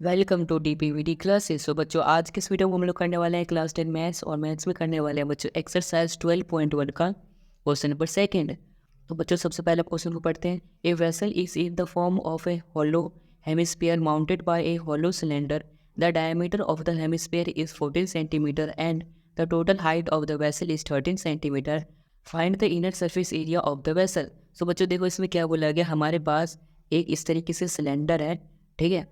Welcome to DPVD classes. So बच्चों, आज के इस वीडियो में हम लोग करने वाले हैं क्लास 10 मैथ्स, और मैथ्स में करने वाले हैं बच्चों एक्सरसाइज 12.1 का क्वेश्चन नंबर सेकंड। तो बच्चों, सबसे पहले क्वेश्चन को पढ़ते हैं। A vessel is in the form of a hollow hemisphere mounted by a hollow cylinder. The diameter of the hemisphere is 14 centimetre and the total height of the vessel is 13 centimetre. Find the inner surface area of the vessel. So बच्चों देखो, इसमें क्या बोला गया, हमारे पास एक इस तरीके से सिलेंडर है, ठीक है।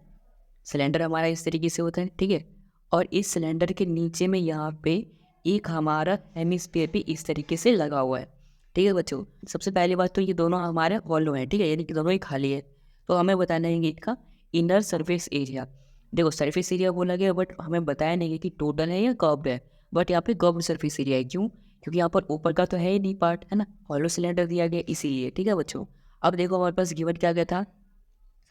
सिलेंडर हमारा इस तरीके से होता है, ठीक है। और इस सिलेंडर के नीचे में यहाँ पे एक हमारा हेमिस्फीयर भी इस तरीके से लगा हुआ है, ठीक है बच्चों। सबसे पहली बात तो ये दोनों हमारे हॉलो हैं, ठीक है, यानी कि दोनों ही खाली है। तो हमें बताना है कि इनका इनर सरफेस एरिया। देखो, सरफेस एरिया बोला गया, बट हमें बताया नहीं कि टोटल है या कर्व्ड है। बट यहाँ पे कर्व्ड सरफेस एरिया है, क्यों? क्योंकि यहाँ पर ऊपर का तो है ही नहीं पार्ट, है ना, हॉलो सिलेंडर दिया गया इसीलिए, ठीक है बच्चों। अब देखो, हमारे पास गिवन क्या गया था।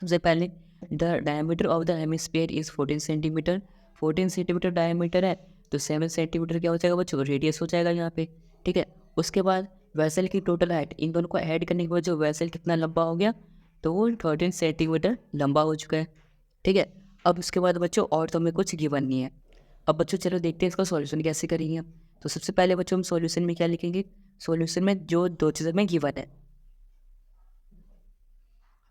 सबसे पहले the diameter of the hemisphere is 14 centimetre. 14 centimetre diameter है, तो 7 सेंटीमीटर क्या हो जाएगा बच्चों, रेडियस हो जाएगा यहाँ पे, ठीक है। उसके बाद वेसल की टोटल हाइट, इन दोनों को ऐड करने के बाद जो वेसल कितना लंबा हो गया, तो वो 13 सेंटीमीटर लंबा हो चुका है, ठीक है। अब उसके बाद बच्चों और तो हमें कुछ गिवन नहीं है। अब बच्चों चलो देखते हैं इसका सॉल्यूशन कैसे करेंगे हम। तो सबसे पहले बच्चों हम सॉल्यूशन में क्या लिखेंगे, सॉल्यूशन में जो दो चीज़ें में गिवन है,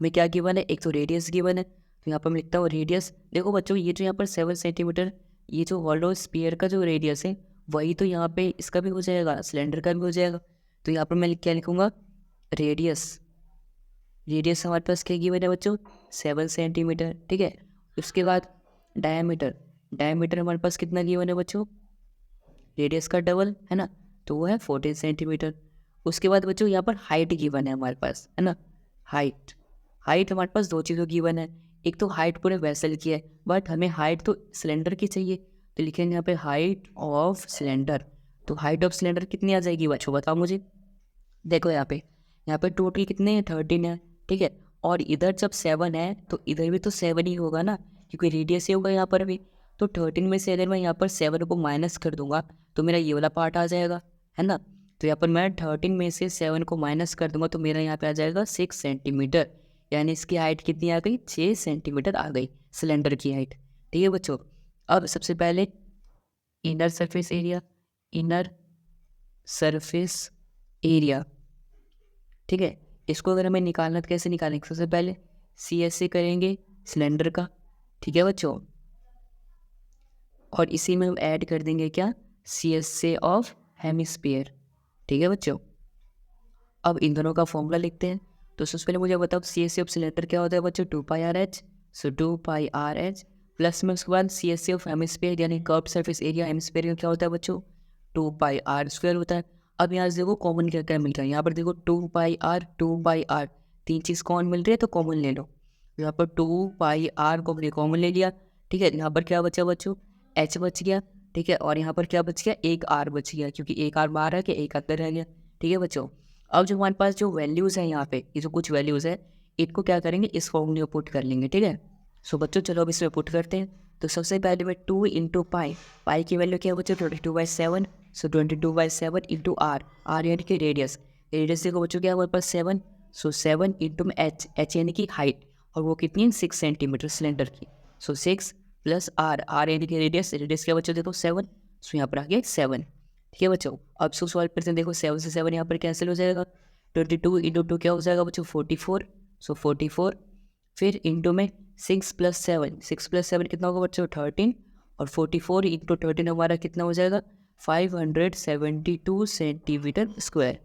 हमें क्या गिवन है, एक तो रेडियस गिवन है, तो यहाँ पर मैं लिखता हूँ रेडियस। देखो बच्चों, ये जो यहाँ पर 7 सेंटीमीटर, ये जो हॉलो स्फीयर का जो रेडियस है, वही तो यहाँ पे इसका भी हो जाएगा, सिलेंडर का भी हो जाएगा। तो यहाँ पर मैं क्या लिखूँगा, रेडियस। रेडियस हमारे पास क्या गिवन है बच्चों, 7 सेंटीमीटर, ठीक है। उसके बाद डायमीटर, डायमीटर हमारे पास कितना गिवन है बच्चों, रेडियस का डबल, है ना, तो वो है 14 सेंटीमीटर। उसके बाद बच्चों यहाँ पर हाइट गिवन है हमारे पास, है ना, हाइट। हाइट हमारे पास दो चीज़ों की गिवन है, एक तो हाइट पूरे वेसल की है, बट हमें हाइट तो सिलेंडर की चाहिए, तो लिखेंगे यहाँ पे हाइट ऑफ सिलेंडर। तो हाइट ऑफ सिलेंडर कितनी आ जाएगी बच्चों, बताओ मुझे। देखो यहाँ पे टोटल कितने हैं, 13 है, ठीक है। और इधर जब 7 है तो इधर भी तो 7 ही होगा ना, क्योंकि रेडियस ही होगा यहाँ पर भी। तो 13 में से अगर मैं यहाँ पर 7 को माइनस कर दूंगा तो मेरा ये वाला पार्ट आ जाएगा, है ना। तो यहाँ पर मैं 13 में से 7 को माइनस कर दूंगा तो मेरा यहाँ पे आ जाएगा 6 सेंटीमीटर। यानी इसकी हाइट कितनी आ गई, 6 सेंटीमीटर आ गई सिलेंडर की हाइट, ठीक है बच्चों। अब सबसे पहले inner surface area, inner surface area, ठीक है। इसको अगर हमें निकालना तो कैसे निकालेंगे, सबसे पहले सी एस से करेंगे सिलेंडर का, ठीक है बच्चों। और इसी में हम ऐड कर देंगे क्या, सी एस से ऑफ हेमिस्फीयर, ठीक है बच्चों। अब इन दोनों का फॉर्मूला लिखते हैं। तो सबसे पहले मुझे बताओ C S C of cylinder क्या होता है बच्चों, 2πr/h। सो 2πr/h प्लस में उसके बाद C S C of hemisphere यानी कर्व्ड सरफेस एरिया हेमिस्फीयर का क्या होता है बच्चों, 2πr² होता है। अब यहाँ से देखो कॉमन क्या क्या मिल रहा है, यहाँ पर देखो 2πr तीन चीज़ कॉमन मिल रही है तो कॉमन ले लो। यहाँ पर 2πr को हमने कॉमन ले लिया, ठीक है। यहाँ पर क्या बचा बच्चों, h बच गया, ठीक है। और यहाँ पर क्या बच गया, एक r बच गया, क्योंकि एक r बाहर है कि एक अंदर रह गया, ठीक है बच्चों। अब जो हमारे पास जो वैल्यूज़ हैं यहाँ पे, ये जो कुछ वैल्यूज़ है, इनको क्या करेंगे, इस फॉर्मूले में पुट कर लेंगे, ठीक है। सो बच्चों चलो अब इसमें पुट करते हैं। तो सबसे पहले में 2 इंटू पाई, पाई की वैल्यू क्या है बच्चों, 22/7। सो 22/7 इंटू आर यानी कि रेडियस, रेडियस देखो बच्चों क्या है हमारे पास 7। सो 7 इंटू में एच यानी कि हाइट, और वो कितनी है, 6 सेंटीमीटर सिलेंडर की। सो 6 प्लस आर यानी कि रेडियस, रेडियस क्या बच्चों देखो 7। सो यहाँ पर आ गया 7, ठीक है बच्चों। अब सो सॉल्व करते हैं, देखो 7 से 7 यहाँ पर कैंसिल हो जाएगा, 22 इंटू 2 क्या हो जाएगा बच्चों, 44। सो 44 फिर इंटू में 6 प्लस 7, 6 प्लस 7 कितना होगा बच्चों, 13। और 44 इंटू 13 हमारा कितना हो जाएगा, 572 सेंटीमीटर स्क्वायर,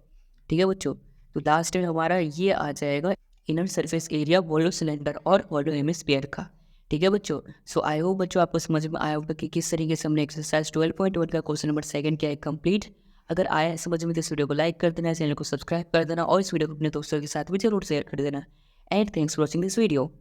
ठीक है बच्चों। तो लास्ट में हमारा ये आ जाएगा inner surface area hollow cylinder और हॉलो हेमिस्फीयर का, ठीक है बच्चों। सो आई होप बच्चों आपको समझ में आया होगा कि किस तरीके से हमने एक्सरसाइज 12.1 का क्वेश्चन नंबर 2 किया है कंप्लीट। अगर आया है समझ में तो इस वीडियो को लाइक कर देना, चैनल को सब्सक्राइब कर देना, और इस वीडियो को अपने दोस्तों के साथ भी जरूर शेयर कर देना। And thanks for watching this video.